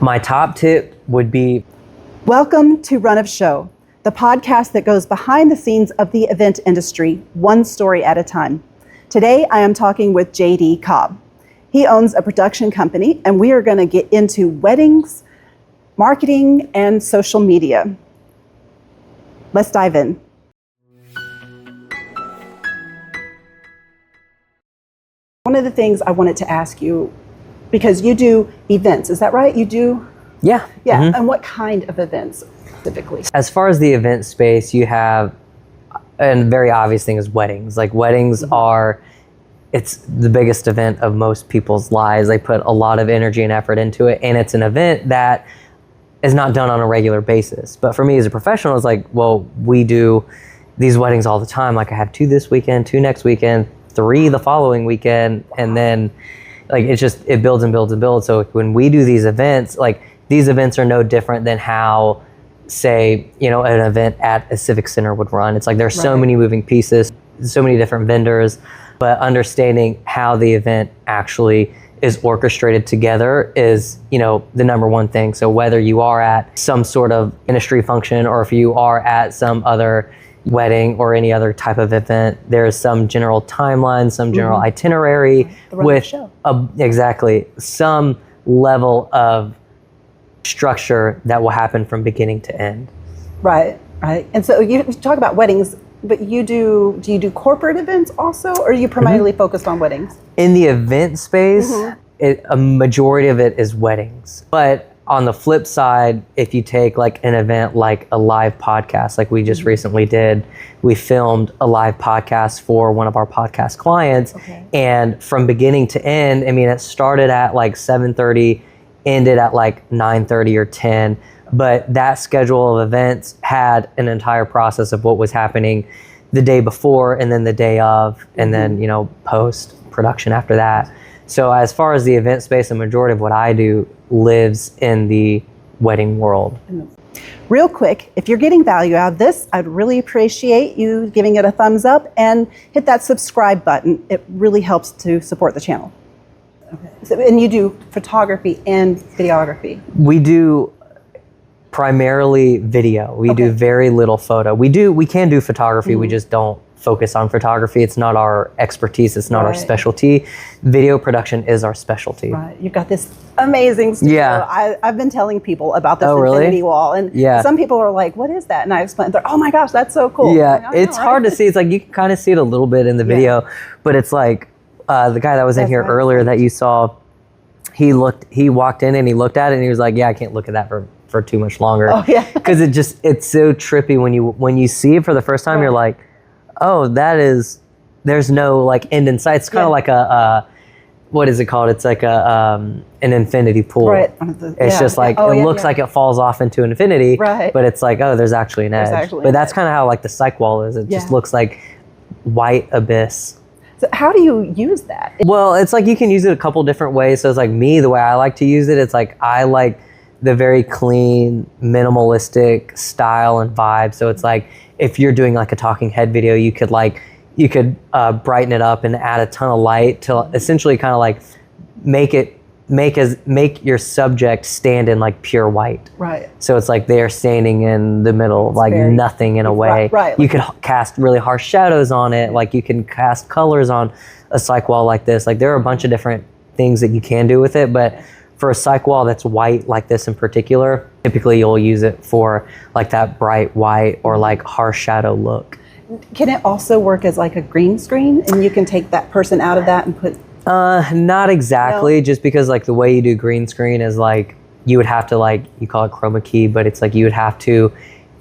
My top tip would be... Welcome to Run of Show, the podcast that goes behind the scenes of the event industry, one story at a time. Today, I am talking with JD Cobb. He owns a production company, and we are going to get into weddings, marketing, and social media. Let's dive in. One of the things I wanted to ask you, because you do events, is that right? You do? Yeah. Yeah. And what kind of events specifically? As far as the event space, you have, and very obvious thing is weddings. Like weddings are, it's the biggest event of most people's lives. They put a lot of energy and effort into it. And it's an event that is not done on a regular basis. But for me as a professional, it's like, well, we do these weddings all the time. Like I have 2 this weekend, 2 next weekend, 3 the following weekend. And then like, it's just, it builds and builds and builds. So when we do these events, like these events are no different than how, say, you know, an event at a civic center would run. It's like there's so many moving pieces, so many different vendors, but understanding how the event actually is orchestrated together is, you know, the number one thing. So whether you are at some sort of industry function or if you are at some other wedding or any other type of event, there's some general timeline, some general itinerary with exactly some level of structure that will happen from beginning to end. Right. And so you talk about weddings, but do you do corporate events also, or are you primarily focused on weddings? In the event space, a majority of it is weddings. But on the flip side, if you take like an event like a live podcast, like we just recently did, we filmed a live podcast for one of our podcast clients. And from beginning to end, I mean, it started at like 7:30, ended at like 9:30 or 10. But that schedule of events had an entire process of what was happening the day before and then the day of, and then, you know, post production after that. So as far as the event space, the majority of what I do lives in the wedding world. Real quick, if you're getting value out of this, I'd really appreciate you giving it a thumbs up and hit that subscribe button. It really helps to support the channel. So, and you do photography and videography? We do primarily video. We do very little photo. We can do photography. We just don't focus on photography. It's not our expertise. It's not our specialty. Video production is our specialty. You've got this amazing studio. I've been telling people about this infinity wall, and some people are like, what is that? And I explained, oh my gosh, that's so cool. Yeah, it's hard to see. It's like, you can kind of see it a little bit in the video, but it's like, the guy that was in here earlier that you saw, he walked in and he looked at it and he was like, yeah, I can't look at that for too much longer. Because it's so trippy when you see it for the first time. You're like, oh, there's no like end in sight. It's kind of like a what is it called? It's like an infinity pool. It's just like, it looks like it falls off into infinity, but it's like, oh, there's actually an edge. But that's kind of how like the psych wall is. It just looks like white abyss. So how do you use that? Well, it's like you can use it a couple different ways. So it's like me, the way I like to use it, it's like I like the very clean, minimalistic style and vibe. So it's like if you're doing like a talking head video, you could brighten it up and add a ton of light to essentially kind of like make your subject stand in like pure white. So it's like they're standing in the middle of like nothing in a way. You could cast really harsh shadows on it. Like you can cast colors on a cyc wall like this. Like there are a bunch of different things that you can do with it, but for a cyc wall that's white like this in particular, typically you'll use it for like that bright white or like harsh shadow look. Can it also work as like a green screen and you can take that person out of that and put... Not exactly, just because like the way you do green screen is like you would have to like, you call it chroma key, but it's like you would have to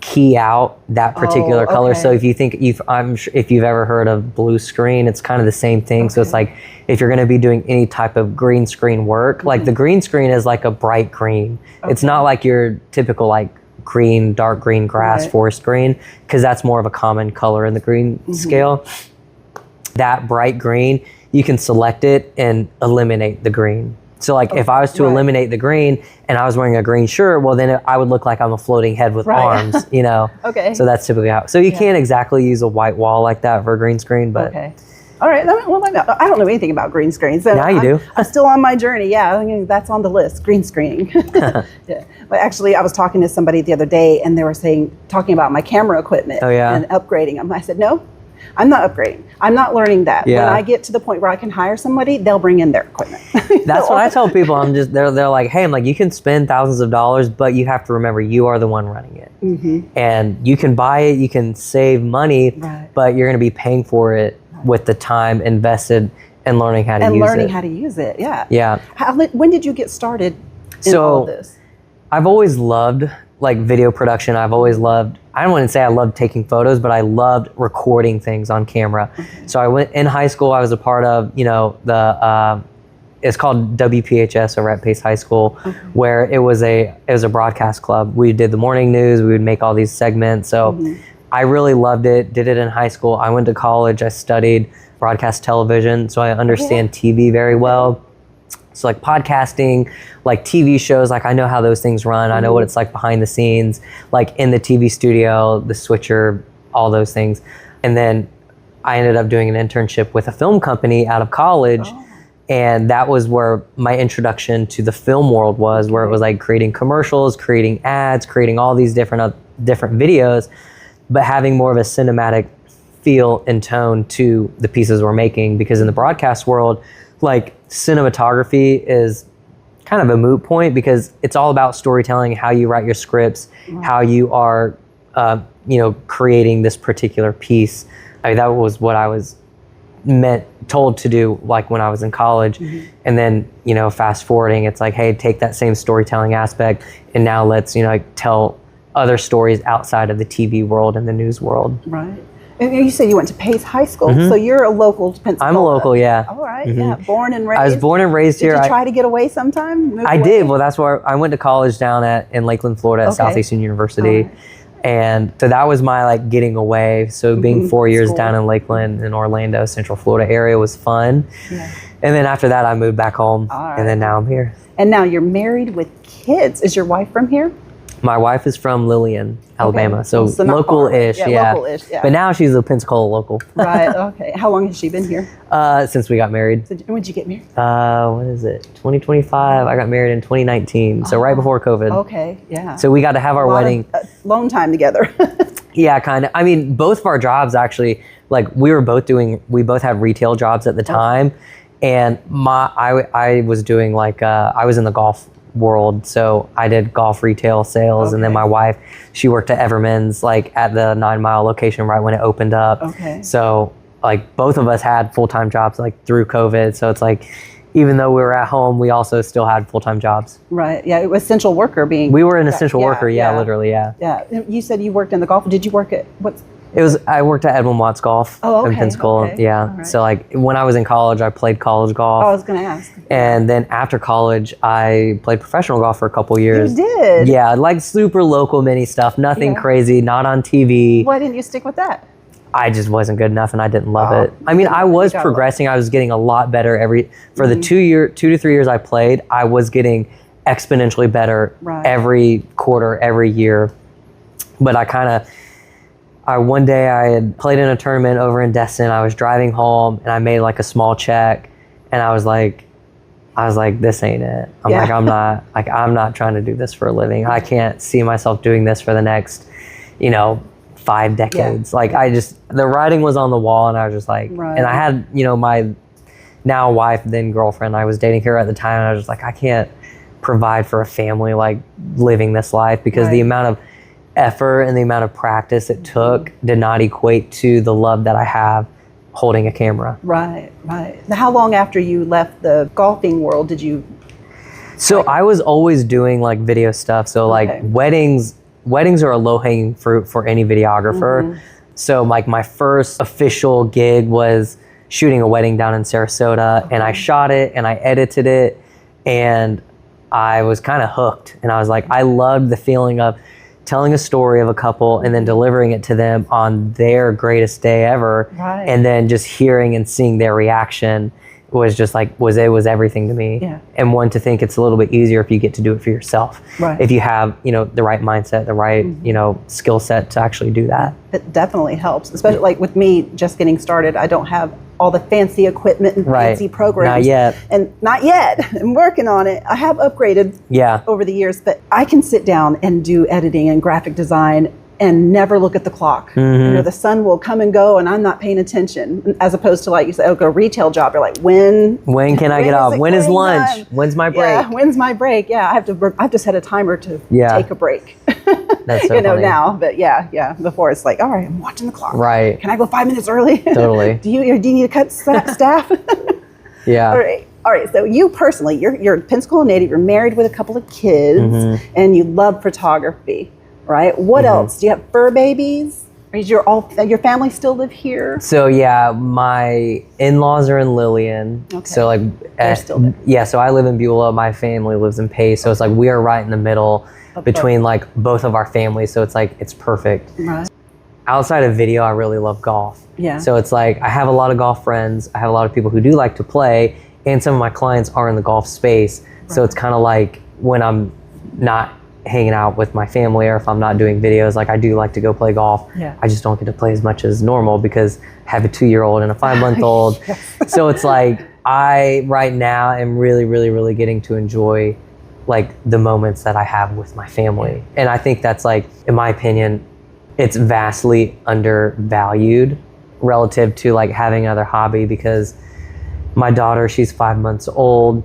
key out that particular color. So if you've ever heard of blue screen, it's kind of the same thing. So it's like if you're going to be doing any type of green screen work, like the green screen is like a bright green. It's not like your typical like green, dark green grass, forest green, because that's more of a common color in the green scale. That bright green, you can select it and eliminate the green. So like if I was to eliminate the green and I was wearing a green shirt, well then I would look like I'm a floating head with arms, you know? So that's typically how, so you can't exactly use a white wall like that for a green screen, but All right. Well, I don't know anything about green screen. So now you do. I'm still on my journey. Yeah, I mean, that's on the list, green screening. Yeah. But actually, I was talking to somebody the other day, and they were talking about my camera equipment and upgrading them. I said, no, I'm not upgrading. I'm not learning that. Yeah. When I get to the point where I can hire somebody, they'll bring in their equipment. That's what I tell people. They're like, hey, I'm like, you can spend thousands of dollars, but you have to remember you are the one running it. Mm-hmm. And you can buy it, you can save money, but you're going to be paying for it with the time invested in learning how to use it. And learning how to use it, yeah. Yeah. When did you get started in all of this? I've always loved like video production. I've always loved, I don't want to say I loved taking photos, but I loved recording things on camera. Okay. So I went in high school, I was a part of, it's called WPHS over at Pace High School, where it was a broadcast club. We did the morning news, we would make all these segments. So I really loved it, did it in high school. I went to college, I studied broadcast television, so I understand TV very well. So like podcasting, like TV shows, like I know how those things run. I know what it's like behind the scenes, like in the TV studio, the switcher, all those things. And then I ended up doing an internship with a film company out of college. And that was where my introduction to the film world was, where it was like creating commercials, creating ads, creating all these different videos, but having more of a cinematic feel and tone to the pieces we're making. Because in the broadcast world, like cinematography is kind of a moot point because it's all about storytelling, how you write your scripts, how you are, creating this particular piece. I mean, that was what I was told to do, like when I was in college. And then, fast forwarding, it's like, hey, take that same storytelling aspect and now let's, tell other stories outside of the TV world and the news world. Right. And you said you went to Pace High School, so you're a local to Pensacola. I'm a local, yeah. All right, yeah. Born and raised. I was born and raised here. Did you try to get away sometime? I did. Well, that's where I went to college down in Lakeland, Florida at Southeastern University. Right. And so that was my like getting away. So being 4 years down in Lakeland in Orlando, Central Florida area was fun. Yeah. And then after that, I moved back home. And then now I'm here. And now you're married with kids. Is your wife from here? My wife is from Lillian, Alabama, so local-ish, yeah. Local-ish, yeah. But now she's a Pensacola local. Right, okay. How long has she been here? Since we got married. So when did you get married? What is it, 2025? I got married in 2019, so right before COVID. Okay, yeah. So we got to have our wedding. Long time together. Yeah, kind of. I mean, both of our jobs actually, like we both had retail jobs at the time, and I was doing like, I was in the golf world, so I did golf retail sales, and then my wife, she worked at Everman's like at the 9 Mile location right when it opened up. So like both of us had full-time jobs like through COVID, so it's like even though we were at home, we also still had full-time jobs. Right. Yeah, it was essential worker being. We were an essential worker, literally, yeah. Yeah. You said you worked in the golf. Did you work at what's? I worked at Edwin Watts Golf in Pensacola. Yeah. Right. So like when I was in college, I played college golf. I was going to ask. And then after college, I played professional golf for a couple years. You did? Yeah, like super local mini stuff, nothing crazy, not on TV. Why didn't you stick with that? I just wasn't good enough and I didn't love it. I mean, I was progressing. I was getting a lot better for the 2 to 3 years I played, I was getting exponentially better every quarter, every year. But one day I had played in a tournament over in Destin. I was driving home and I made like a small check, and I was like, this ain't it. I'm not trying to do this for a living. I can't see myself doing this for the next, 5 decades. Like the writing was on the wall, and I was just like, and I had, my now wife, then girlfriend, I was dating her at the time, and I was just like, I can't provide for a family like living this life, because the amount of effort and the amount of practice it took did not equate to the love that I have holding a camera. Right. Now, how long after you left the golfing world did you? So I was always doing like video stuff. So like weddings are a low-hanging fruit for any videographer. So like my first official gig was shooting a wedding down in Sarasota, and I shot it and I edited it, and I was kind of hooked. And I was like, I loved the feeling of telling a story of a couple and then delivering it to them on their greatest day ever. And then just hearing and seeing their reaction was just like, it was everything to me. And one, to think it's a little bit easier if you get to do it for yourself. If you have, the right mindset, the right, skill set to actually do that. It definitely helps, especially like with me just getting started. I don't have all the fancy equipment and fancy programs. Not yet. And not yet. I'm working on it. I have upgraded over the years, but I can sit down and do editing and graphic design and never look at the clock. You know, the sun will come and go and I'm not paying attention, as opposed to like you said, oh, go retail job. You're like, when can I get off? When is lunch? Done? When's my break? Yeah, when's my break? Yeah, I've just set a timer to take a break. That's so you know, funny. now, but before it's like, all right, I'm watching the clock. Right. Can I go 5 minutes early? Totally. do you need to cut staff? Yeah. All right. So you personally, you're a Pensacola native. You're married with a couple of kids, and you love photography. Right. What else? Do you have fur babies? Is your family still live here? So yeah, my in-laws are in Lillian. Okay. So like, they're still there. Yeah. So I live in Beulah. My family lives in Pace. So it's like we are right in the middle between like both of our families. So it's like it's perfect. Right. Outside of video, I really love golf. Yeah. So it's like I have a lot of golf friends. I have a lot of people who do like to play, and some of my clients are in the golf space. Right. So it's kind of like when I'm not hanging out with my family, or if I'm not doing videos, like I do like to go play golf. Yeah. I just don't get to play as much as normal because I have a 2-year-old and a 5-month-old. Yes. So it's like I right now am really, really, really getting to enjoy like the moments that I have with my family. And I think that's like, in my opinion, it's vastly undervalued relative to like having another hobby, because my daughter, she's 5 months old,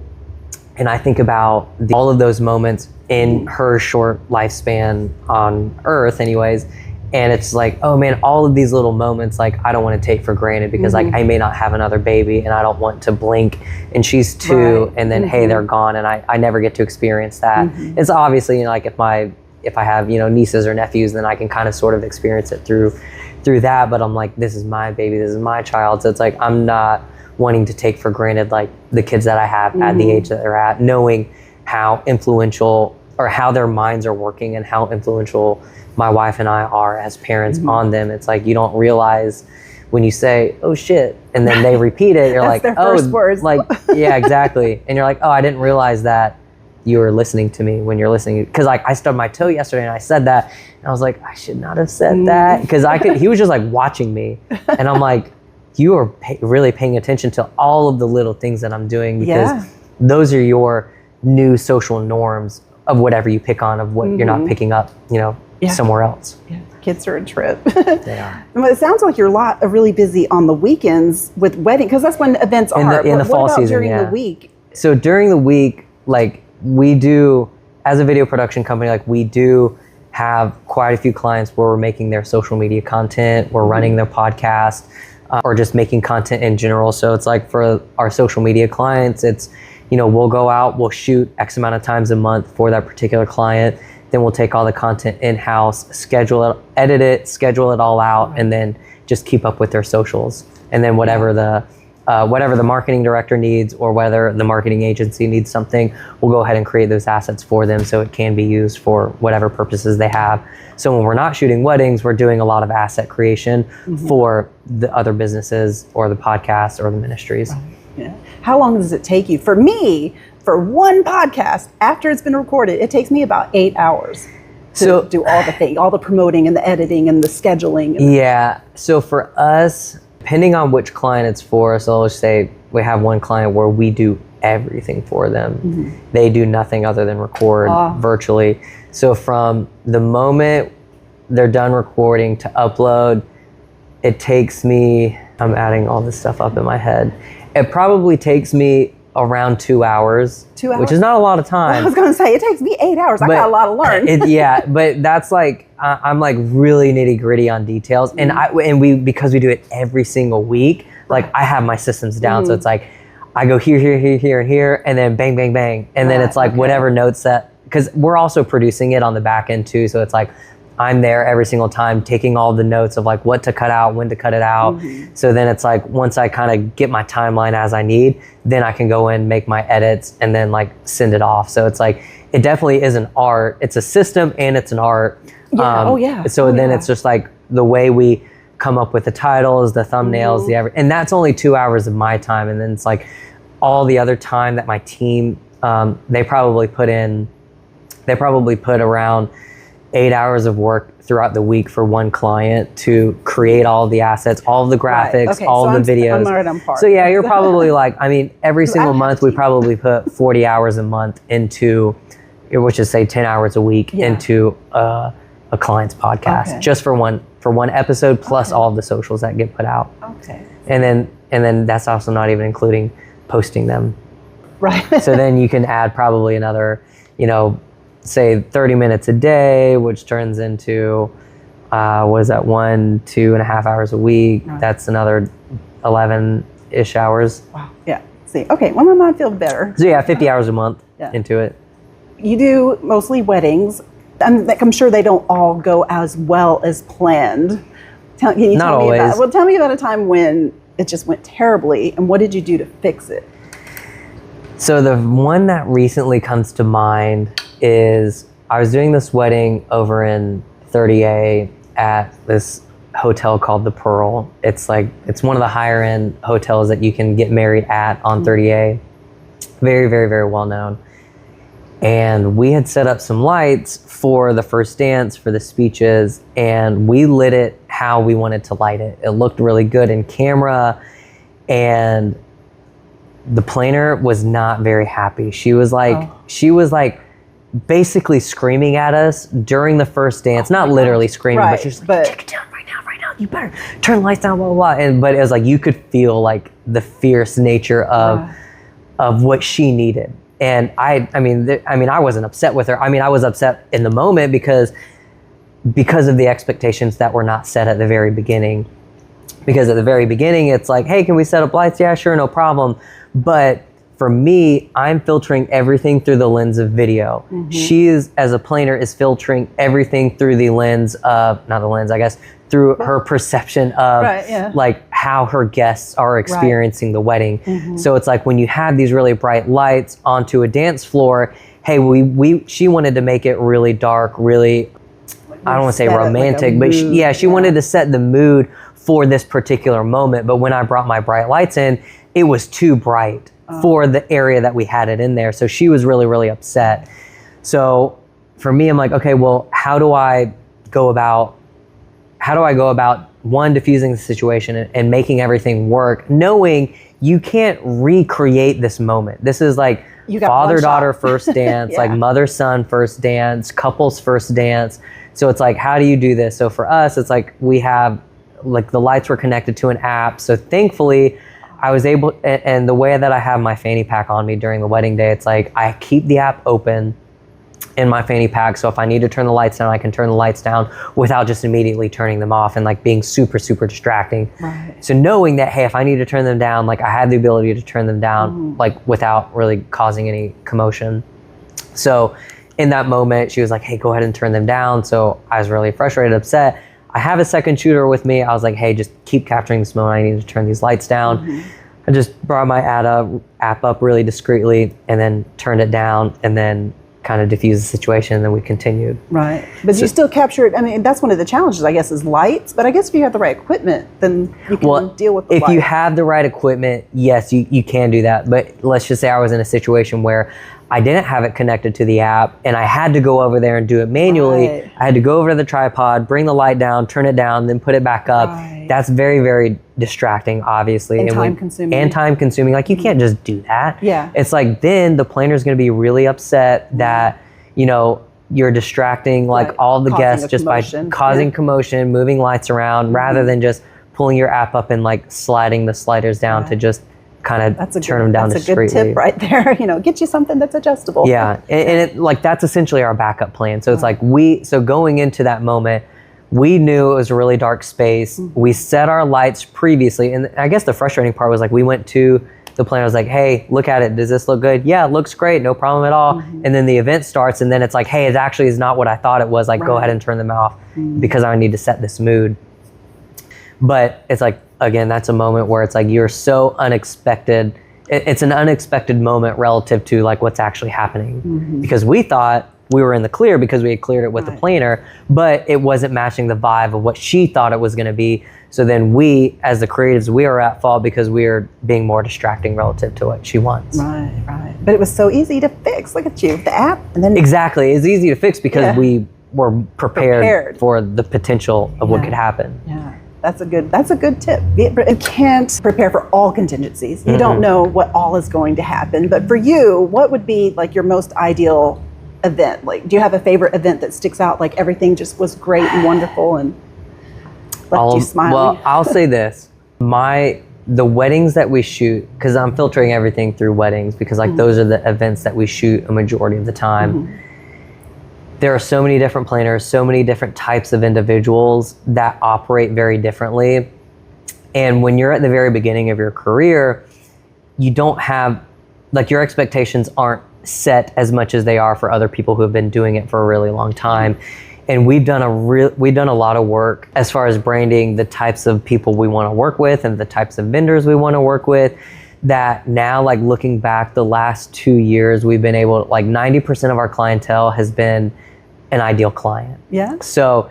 and I think about all of those moments in her short lifespan on Earth anyways, and it's like, oh man, all of these little moments, like I don't want to take for granted, because like I may not have another baby and I don't want to blink and she's 2 and then hey, they're gone, and I never get to experience that. It's obviously, you know, like if I have, you know, nieces or nephews, then I can kind of sort of experience it through that, but I'm like, this is my baby, this is my child. So it's like I'm not wanting to take for granted like the kids that I have at the age that they're at, knowing how influential or how their minds are working and how influential my wife and I are as parents on them. It's like you don't realize when you say, oh shit, and then they repeat it, you're like, their oh, first words. like, yeah, exactly. And you're like, oh, I didn't realize that you were listening to me when you're listening. Because like I stubbed my toe yesterday and I said that, and I was like, I should not have said that, because he was just like watching me, and I'm like, you are really paying attention to all of the little things that I'm doing, because those are your new social norms of whatever you pick on, of what you're not picking up, you know, somewhere else. Yeah, kids are a trip. They are. Well, it sounds like you're really busy on the weekends with wedding, because that's when events are. In the fall season, during the week? So during the week, like we do, as a video production company, like we do have quite a few clients where we're making their social media content, we're running their podcast, or just making content in general. So it's like for our social media clients, it's, you know, we'll go out, we'll shoot X amount of times a month for that particular client. Then we'll take all the content in-house, schedule it, edit it, schedule it all out, and then just keep up with their socials. And then whatever the marketing director needs, or whether the marketing agency needs something, we'll go ahead and create those assets for them so it can be used for whatever purposes they have. So when we're not shooting weddings, we're doing a lot of asset creation for the other businesses or the podcasts or the ministries. Right. Yeah. How long does it take you? For me, for one podcast, after it's been recorded, it takes me about 8 hours to do all the things, all the promoting and the editing and the scheduling. Yeah. So for us, depending on which client it's for, so let's say we have one client where we do everything for them. They do nothing other than record virtually. So from the moment they're done recording to upload, it takes me, I'm adding all this stuff up in my head, it probably takes me around 2 hours, 2 hours, which is not a lot of time. I was going to say, it takes me 8 hours. I got a lot to learn. Yeah, but that's like, I'm like really nitty gritty on details. And because we do it every single week, like I have my systems down. So it's like, I go here, and here, and then bang, bang, bang. And then it's like whatever notes that, because we're also producing it on the back end too. So it's like, I'm there every single time taking all the notes of like what to cut out, when to cut it out. So then it's like, once I kind of get my timeline as I need, then I can go in, make my edits, and then like send it off. So it's like, it definitely is an art. It's a system and it's an art. So then it's just like the way we come up with the titles, the thumbnails, and that's only 2 hours of my time. And then it's like all the other time that my team, they probably put around 8 hours of work throughout the week for one client to create all the assets, all the graphics, Okay, all so the videos. I'm already on par. So yeah, you're probably like, I mean, every single month we probably put 40 hours a month into, which is say 10 hours a week into a client's podcast, just for one episode, plus all of the socials that get put out. Okay. And then that's also not even including posting them. Right. So then you can add probably another, say 30 minutes a day, which turns into, what is that, 2.5 hours a week. Right. That's another 11-ish hours. Wow. Yeah. See, okay, well, I feel better. So yeah, 50 hours a month into it. You do mostly weddings. I'm sure they don't all go as well as planned. Can you Not tell me always. tell me about a time when it just went terribly, and what did you do to fix it? So the one that recently comes to mind is I was doing this wedding over in 30A at this hotel called the Pearl. It's one of the higher end hotels that you can get married at on 30A. Very, very, very well known. And we had set up some lights for the first dance, for the speeches, and we lit it how we wanted to light it. It looked really good in camera, and the planner was not very happy. She was like basically screaming at us during the first dance, not literally screaming, but she was like, take it down right now, you better turn the lights down, blah, blah, blah. But it was like, you could feel like the fierce nature of what she needed. And I wasn't upset with her. I mean, I was upset in the moment because of the expectations that were not set at the very beginning. Because at the very beginning, it's like, hey, can we set up lights? Yeah, sure, no problem. But for me, I'm filtering everything through the lens of video. Mm-hmm. She is, as a planner, is filtering everything through the lens of, not the lens, I guess, through her perception of like how her guests are experiencing the wedding. Mm-hmm. So it's like when you have these really bright lights onto a dance floor, hey, she wanted to make it really dark, really, I don't want to say romantic, but she wanted to set the mood for this particular moment. But when I brought my bright lights in, it was too bright for the area that we had it in there. So she was really, really upset. So for me, I'm like, okay, well, how do I go about one, diffusing the situation and making everything work, knowing you can't recreate this moment. This is like father-daughter first dance, like mother-son first dance, couple's first dance. So it's like, how do you do this? So for us, it's like we have, like the lights were connected to an app. So thankfully, I was able, and the way that I have my fanny pack on me during the wedding day, it's like I keep the app open in my fanny pack. So if I need to turn the lights down, I can turn the lights down without just immediately turning them off and like being super, super distracting. Right. So knowing that, hey, if I need to turn them down, like I had the ability to turn them down, like without really causing any commotion. So in that moment, she was like, hey, go ahead and turn them down. So I was really frustrated, upset. I have a second shooter with me. I was like, hey, just keep capturing this moment. I need to turn these lights down. I just brought my app up really discreetly and then turned it down and then kind of diffuse the situation, and then we continued. Right. But you still captured, I mean, that's one of the challenges, I guess, is lights. But I guess if you have the right equipment, then you can deal with the lights. If you have the right equipment, yes, you can do that. But let's just say I was in a situation where I didn't have it connected to the app and I had to go over there and do it manually. Right. I had to go over to the tripod, bring the light down, turn it down, then put it back up. Right. That's very, very distracting, obviously. And time consuming. Like you can't just do that. Yeah. It's like then the planner's going to be really upset that, you know, you're distracting like all the guests just by causing commotion, moving lights around rather than just pulling your app up and like sliding the sliders down to just kind of turn them down discreetly. That's a good tip right there. You know, get you something that's adjustable. Yeah, and it, like that's essentially our backup plan. So it's like so going into that moment, we knew it was a really dark space. We set our lights previously, and I guess the frustrating part was like we went to the planner, was like, hey, look at it. Does this look good? Yeah, it looks great. No problem at all. And then the event starts, and then it's like, hey, it actually is not what I thought it was. Like, go ahead and turn them off because I need to set this mood. But it's like, again, that's a moment where it's like you're so unexpected. It's an unexpected moment relative to like what's actually happening because we thought we were in the clear because we had cleared it with the planner, but it wasn't matching the vibe of what she thought it was going to be. So then we, as the creatives, we are at fault because we are being more distracting relative to what she wants. Right. But it was so easy to fix. Look at you, the app, and then exactly, it's easy to fix because we we're prepared for the potential of what could happen. Yeah. That's a good tip. You can't prepare for all contingencies. You don't know what all is going to happen. But for you, what would be like your most ideal event? Like, do you have a favorite event that sticks out? Like everything just was great and wonderful and left you smiling? Well, I'll say this: the weddings that we shoot, because I'm filtering everything through weddings, because like those are the events that we shoot a majority of the time. There are so many different planners, so many different types of individuals that operate very differently. And when you're at the very beginning of your career, you don't have, like, your expectations aren't set as much as they are for other people who have been doing it for a really long time. And we've done a lot of work as far as branding the types of people we want to work with and the types of vendors we want to work with, that now, like, looking back the last 2 years, we've been able to, like, 90% of our clientele has been an ideal client. Yeah. So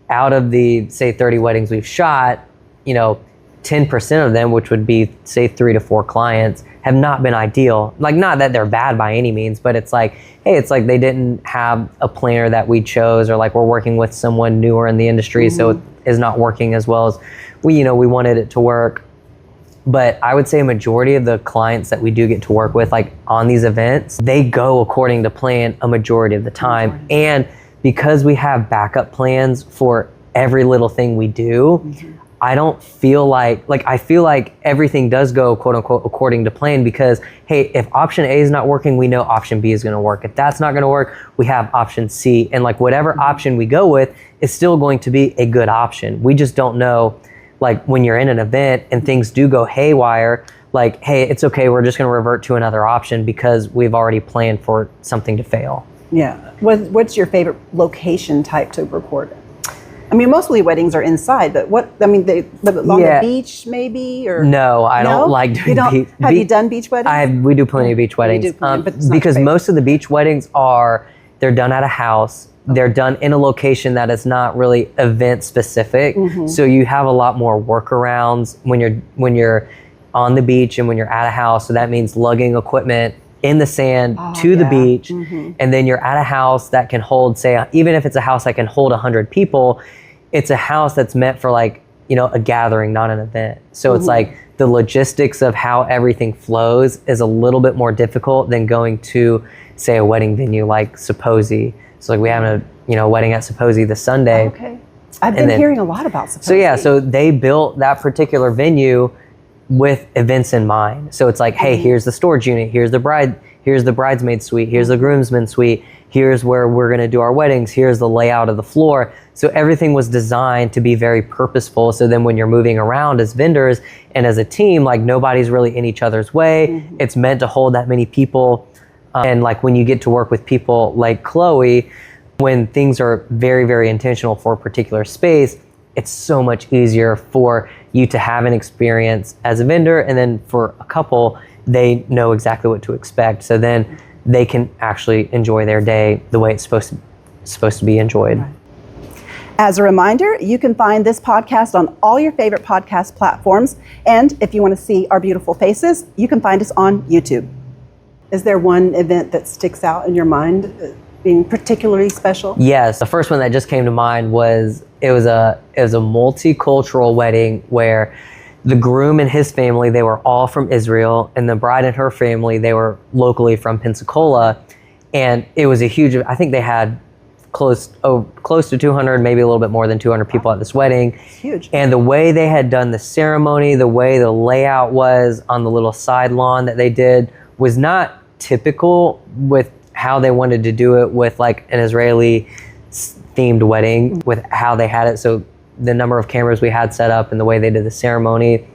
out of the, say, 30 weddings we've shot, 10% of them, which would be, say, 3 to 4 clients, have not been ideal. Like, not that they're bad by any means, but it's like, hey, it's like they didn't have a planner that we chose, or like we're working with someone newer in the industry, so it is not working as well as we wanted it to work. But I would say a majority of the clients that we do get to work with, like on these events, they go according to plan a majority of the time. And because we have backup plans for every little thing we do, I don't feel like I feel like everything does go quote unquote according to plan, because hey, if option A is not working, we know option B is going to work. If that's not going to work, we have option C, and like whatever option we go with is still going to be a good option. We just don't know, like when you're in an event and things do go haywire, like, hey, it's okay, we're just going to revert to another option because we've already planned for something to fail. Yeah. What's your favorite location type to record it? I mean, mostly weddings are inside, but on the beach maybe? Or no, I don't like doing beach. Have you done beach weddings? We do plenty of beach weddings. Because most of the beach weddings they're done at a house. They're done in a location that is not really event specific. So you have a lot more workarounds when you're on the beach and when you're at a house. So that means lugging equipment in the sand to the beach. And then you're at a house that can hold, say, even if it's a house that can hold 100 people, it's a house that's meant for like, a gathering, not an event. So it's like the logistics of how everything flows is a little bit more difficult than going to, say, a wedding venue like Supposi. So like we have a wedding at Supposi this Sunday. Okay. I've been hearing a lot about Supposi. So yeah, so they built that particular venue with events in mind. So it's like, hey, here's the storage unit, here's the bridesmaid suite, here's the groomsmen suite, here's where we're going to do our weddings, here's the layout of the floor. So everything was designed to be very purposeful. So then when you're moving around as vendors and as a team, like nobody's really in each other's way. It's meant to hold that many people. And like when you get to work with people like Chloe, when things are very, very intentional for a particular space, it's so much easier for you to have an experience as a vendor, and then for a couple, they know exactly what to expect. So then they can actually enjoy their day the way it's supposed to be enjoyed. Right. As a reminder, you can find this podcast on all your favorite podcast platforms. And if you want to see our beautiful faces, you can find us on YouTube. Is there one event that sticks out in your mind being particularly special? Yes, the first one that just came to mind was it was a multicultural wedding where the groom and his family, they were all from Israel, and the bride and her family, they were locally from Pensacola. And it was a huge, I think they had close to 200, maybe a little bit more than 200 people at this wedding. It's huge. And the way they had done the ceremony, the way the layout was on the little side lawn that they did was not typical with how they wanted to do it with like an Israeli themed wedding, with how they had it. So the number of cameras we had set up and the way they did the ceremony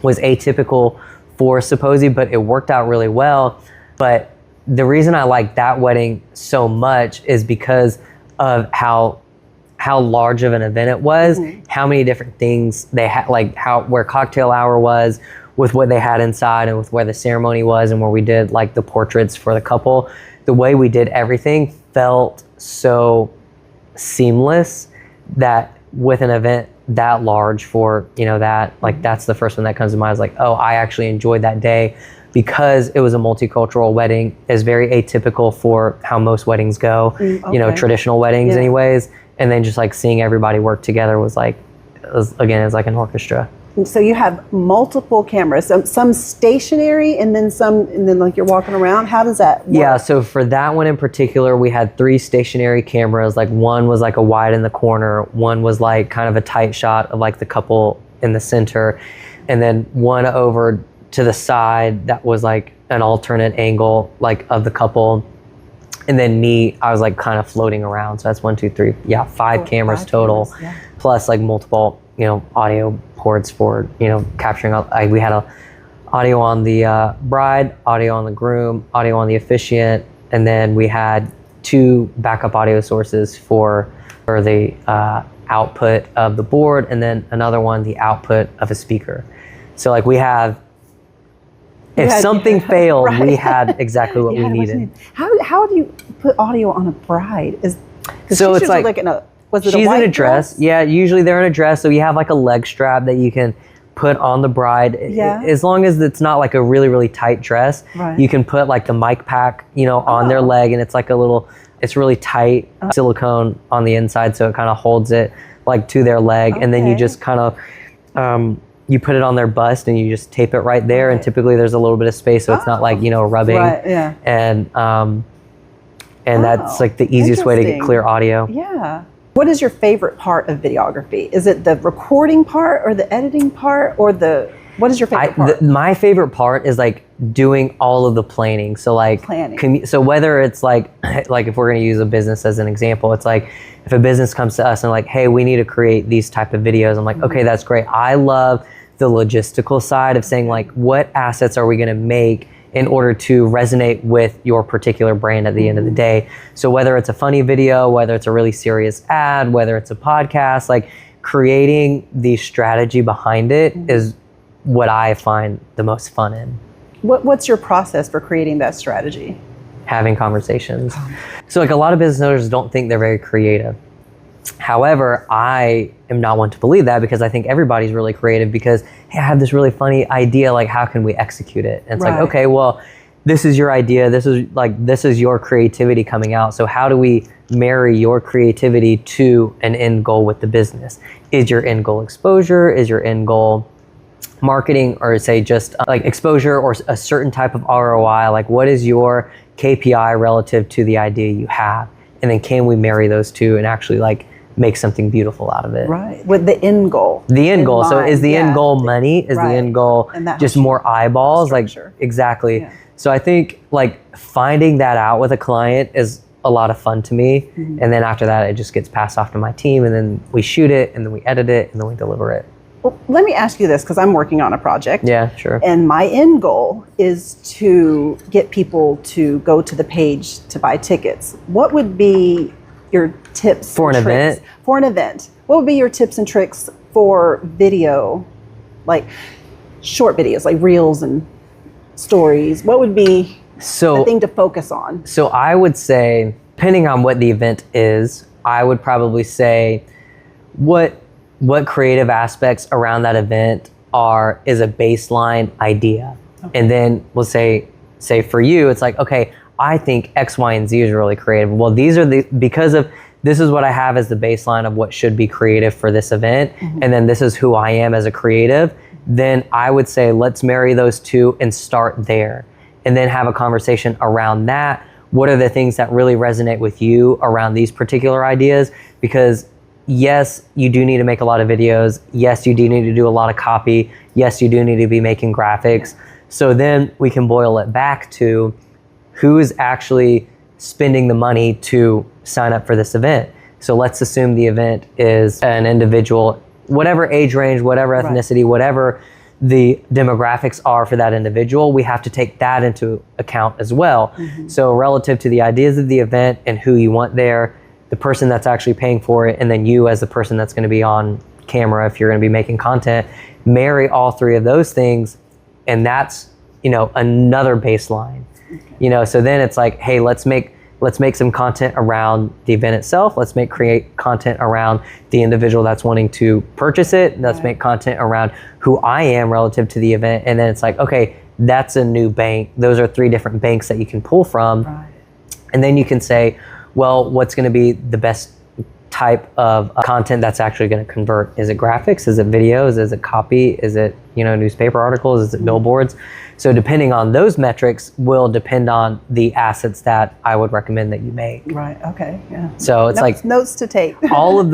was atypical for Supposi, but it worked out really well. But the reason I like that wedding so much is because of how large of an event it was, how many different things they had, like where cocktail hour was, with what they had inside, and with where the ceremony was, and where we did like the portraits for the couple. The way we did everything felt so seamless that with an event that large for, that, like that's the first one that comes to mind, is like, oh, I actually enjoyed that day because it was a multicultural wedding, is very atypical for how most weddings go, you know, traditional weddings anyways. And then just like seeing everybody work together was like, again, it's like an orchestra. So you have multiple cameras, some stationary and then like you're walking around. How does that work? Yeah, so for that one in particular, we had 3 stationary cameras. Like one was like a wide in the corner, one was like kind of a tight shot of like the couple in the center, and then one over to the side that was like an alternate angle like of the couple. And then me, I was like kind of floating around. So that's 1, 2, 3, 5 cameras total, plus like multiple, you know, audio ports for, you know, capturing. We had a audio on the bride, audio on the groom, audio on the officiant, and then we had 2 backup audio sources for the output of the board, and then another one, the output of a speaker. So like we have, if something failed, we had exactly what we needed. How do you put audio on a bride? So it's like in a, was it she's a white in a dress. Yeah, usually they're in a dress. So you have like a leg strap that you can put on the bride. As long as it's not like a really, really tight dress, you can put like the mic pack, you know, on their leg, and it's like a little, it's really tight silicone on the inside, so it kind of holds it like to their leg, and then you just kind of you put it on their bust and you just tape it right there, and typically there's a little bit of space, so it's not like, you know, rubbing. And that's like the easiest way to get clear audio. What is your favorite part of videography? Is it the recording part or the editing part, or what is your favorite part? My favorite part is like doing all of the planning. So like so whether it's like if we're going to use a business as an example, it's like if a business comes to us and like, hey, we need to create these type of videos, I'm like, okay, that's great. I love the logistical side of saying like, what assets are we going to make in order to resonate with your particular brand at the end of the day. So whether it's a funny video, whether it's a really serious ad, whether it's a podcast, like creating the strategy behind it is what I find the most fun in. What's your process for creating that strategy? Having conversations. So like a lot of business owners don't think they're very creative. However, I am not one to believe that, because I think everybody's really creative, because, hey, I have this really funny idea, like how can we execute it? And it's like, okay, well, this is your idea. This is your creativity coming out. So how do we marry your creativity to an end goal with the business? Is your end goal exposure? Is your end goal marketing, or say just like exposure or a certain type of ROI? Like what is your KPI relative to the idea you have? And then can we marry those two and actually like make something beautiful out of it? Right. With the end goal. The end goal. So is the end goal money? Is the end goal just more eyeballs? Like exactly. So I think like finding that out with a client is a lot of fun to me. And then after that, it just gets passed off to my team, and then we shoot it, and then we edit it, and then we deliver it. Well, let me ask you this, because I'm working on a project. Yeah, sure. And my end goal is to get people to go to the page to buy tickets. What would be your tips for an event? For an event. What would be your tips and tricks for video, like short videos, like reels and stories? What would be the thing to focus on? So I would say, depending on what the event is, I would probably say what creative aspects around that event is a baseline idea. And then we'll say for you, it's like, okay, I think X, Y, and Z is really creative. Well, because of this is what I have as the baseline of what should be creative for this event. And then this is who I am as a creative. Then I would say, let's marry those two and start there. And then have a conversation around that. What are the things that really resonate with you around these particular ideas? Because yes, you do need to make a lot of videos. Yes, you do need to do a lot of copy. Yes, you do need to be making graphics. So then we can boil it back to who is actually spending the money to sign up for this event. So let's assume the event is an individual, whatever age range, whatever ethnicity, whatever the demographics are for that individual, we have to take that into account as well. So relative to the ideas of the event and who you want there, the person that's actually paying for it, and then you as the person that's going to be on camera if you're going to be making content, marry all three of those things, and that's, you know, another baseline. You know, so then it's like, hey, let's make some content around the event itself. Let's create content around the individual that's wanting to purchase it. Let's make content around who I am relative to the event. And then it's like, okay, that's a new bank. Those are 3 different banks that you can pull from. Right. And then you can say, well, what's going to be the best type of content that's actually going to convert? Is it graphics? Is it videos? Is it copy? Is it, newspaper articles? Is it billboards? So depending on those metrics will depend on the assets that I would recommend that you make. Right. Okay. Yeah. So it's notes to take. all of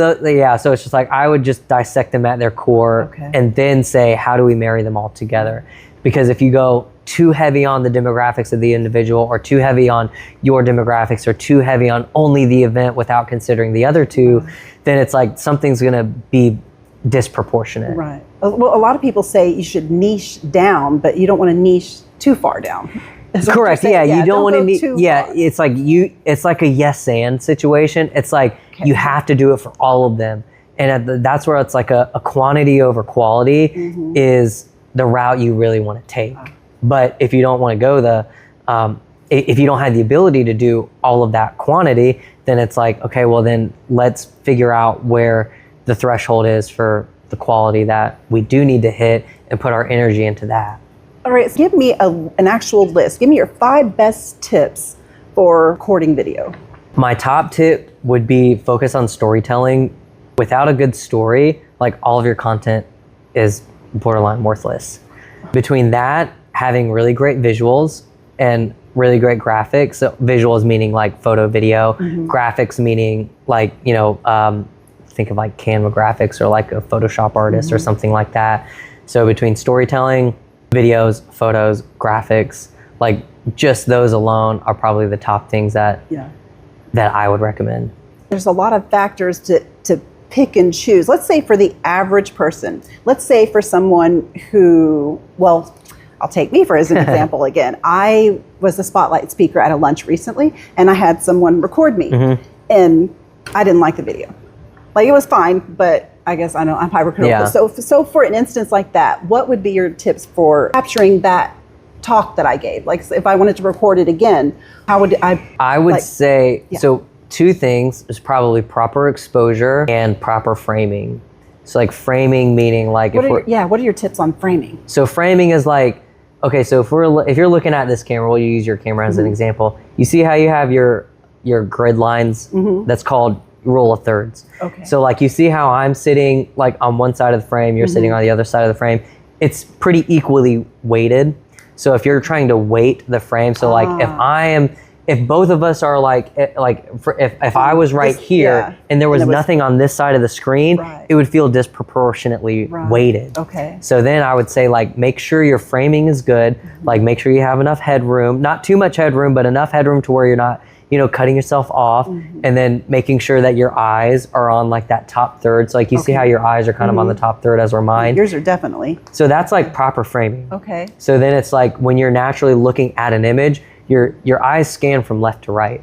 so it's just like, I would just dissect them at their core and then say, how do we marry them all together? Because if you go too heavy on the demographics of the individual, or too heavy on your demographics, or too heavy on only the event without considering the other 2, then it's like something's going to be disproportionate. Right. Well, a lot of people say you should niche down, but you don't want to niche too far down. Correct. Yeah, you don't want to niche. Yeah, it's like a yes and situation. It's like you have to do it for all of them. And that's where it's like a quantity over quality is the route you really want to take. But if you don't want to go if you don't have the ability to do all of that quantity, then it's like, okay, well then let's figure out where the threshold is for the quality that we do need to hit and put our energy into that. All right, so give me an actual list. Give me your 5 best tips for recording video. My top tip would be focus on storytelling. Without a good story, like all of your content is borderline worthless. Between that, having really great visuals and really great graphics. So visuals meaning like photo, video, graphics meaning like, think of like Canva graphics or like a Photoshop artist or something like that. So between storytelling, videos, photos, graphics, like just those alone are probably the top things that I would recommend. There's a lot of factors to pick and choose. Let's say for the average person, let's say for someone who, well, I'll take me for as an example again. I was a spotlight speaker at a lunch recently, and I had someone record me, and I didn't like the video. Like, it was fine, but I guess I'm hypercritical. Yeah. So for an instance like that, what would be your tips for capturing that talk that I gave? Like, if I wanted to record it again, how would I would say, so 2 things is probably proper exposure and proper framing. So like framing meaning like what are your tips on framing? So framing is like, okay, so if you're looking at this camera, we'll use your camera as an example. You see how you have your grid lines? That's called rule of thirds. Okay. So like you see how I'm sitting like on one side of the frame, you're sitting on the other side of the frame. It's pretty equally weighted. So if you're trying to weight the frame, so like if both of us are if I was right here and there was nothing on this side of the screen, it would feel disproportionately weighted. Okay. So then I would say like, make sure your framing is good. Like make sure you have enough headroom, not too much headroom, but enough headroom to where you're not, cutting yourself off, and then making sure that your eyes are on like that top third. So like you see how your eyes are kind of on the top third as are mine. Yours are definitely. So that's like proper framing. Okay. So then it's like when you're naturally looking at an image, your eyes scan from left to right.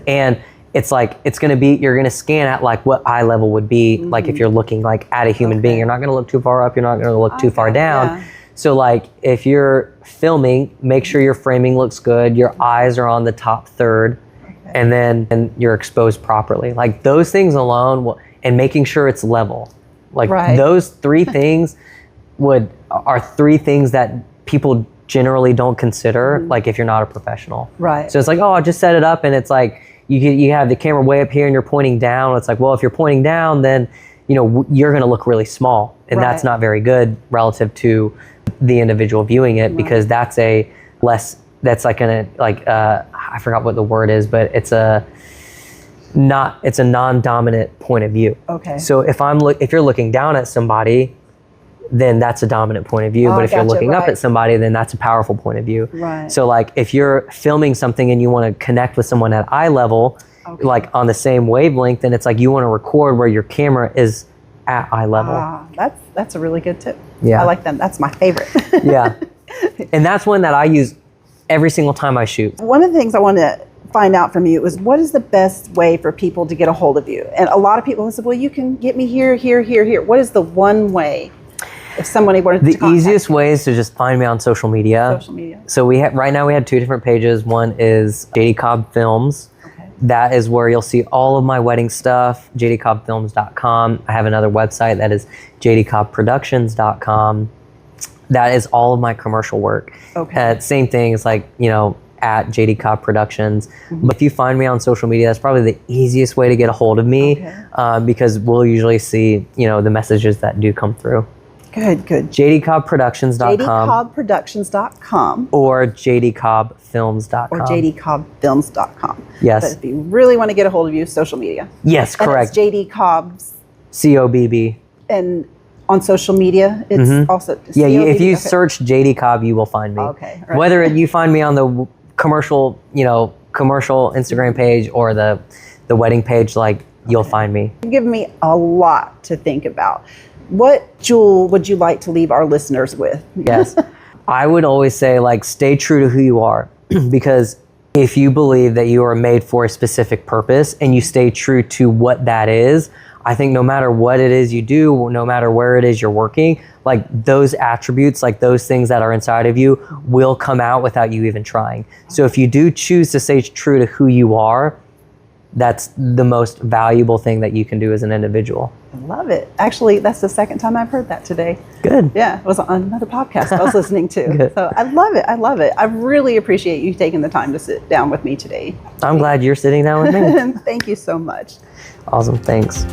And it's like, you're gonna scan at like what eye level would be like if you're looking like at a human being. You're not gonna look too far up, you're not gonna look too far down. So like if you're filming, make sure your framing looks good, your eyes are on the top third, and then you're exposed properly. Like those things alone and making sure it's level. Like those 3 things are 3 things that people generally don't consider, like if you're not a professional. Right. So it's like, oh, I'll just set it up, and it's like you have the camera way up here and you're pointing down. It's like, well, if you're pointing down, then you're going to look really small, and that's not very good relative to the individual viewing it, because that's I forgot what the word is, but it's a non-dominant point of view. Okay. So if you're looking down at somebody, then that's a dominant point of view. But if you're looking up at somebody, then that's a powerful point of view. Right. So like if you're filming something and you want to connect with someone at eye level, like on the same wavelength, then it's like you want to record where your camera is at eye level. That's a really good tip. Yeah. I like them. That's my favorite. Yeah. And that's one that I use every single time I shoot. One of the things I wanted to find out from you was, what is the best way for people to get a hold of you? And a lot of people said, well, you can get me here, here, here, here. What is the one way? If somebody wanted to contact easiest way is to just find me on social media. Social media. So right now we have 2 different pages. One is JD Cobb Films. Okay. That is where you'll see all of my wedding stuff, jdcobbfilms.com. I have another website that is jdcobbproductions.com. that is all of my commercial work. Okay. Same thing. It's like, at JD Cobb Productions. But if you find me on social media, that's probably the easiest way to get a hold of me, because we'll usually see, the messages that do come through. Good. JDCobbProductions.com. JDCobbProductions.com. Or JDCobbFilms.com. Or JDCobbFilms.com. Yes. But if you really want to get a hold of you, social media. Yes, correct. And it's JD Cobb's. COBB. And on social media, it's also Yeah, COBB. if you search JD Cobb, you will find me. Okay. Right. Whether you find me on the commercial Instagram page or the wedding page, you'll find me. You've given me a lot to think about. What jewel would you like to leave our listeners with? Yes. I would always say, stay true to who you are, because if you believe that you are made for a specific purpose and you stay true to what that is, I think no matter what it is you do, no matter where it is you're working, those attributes, those things that are inside of you will come out without you even trying. So if you do choose to stay true to who you are, that's the most valuable thing that you can do as an individual. I love it. Actually, that's the second time I've heard that today. Good. Yeah, it was on another podcast I was listening to. Good. So I love it. I really appreciate you taking the time to sit down with me today. I'm glad you're sitting down with me. Thank you so much. Awesome. Thanks.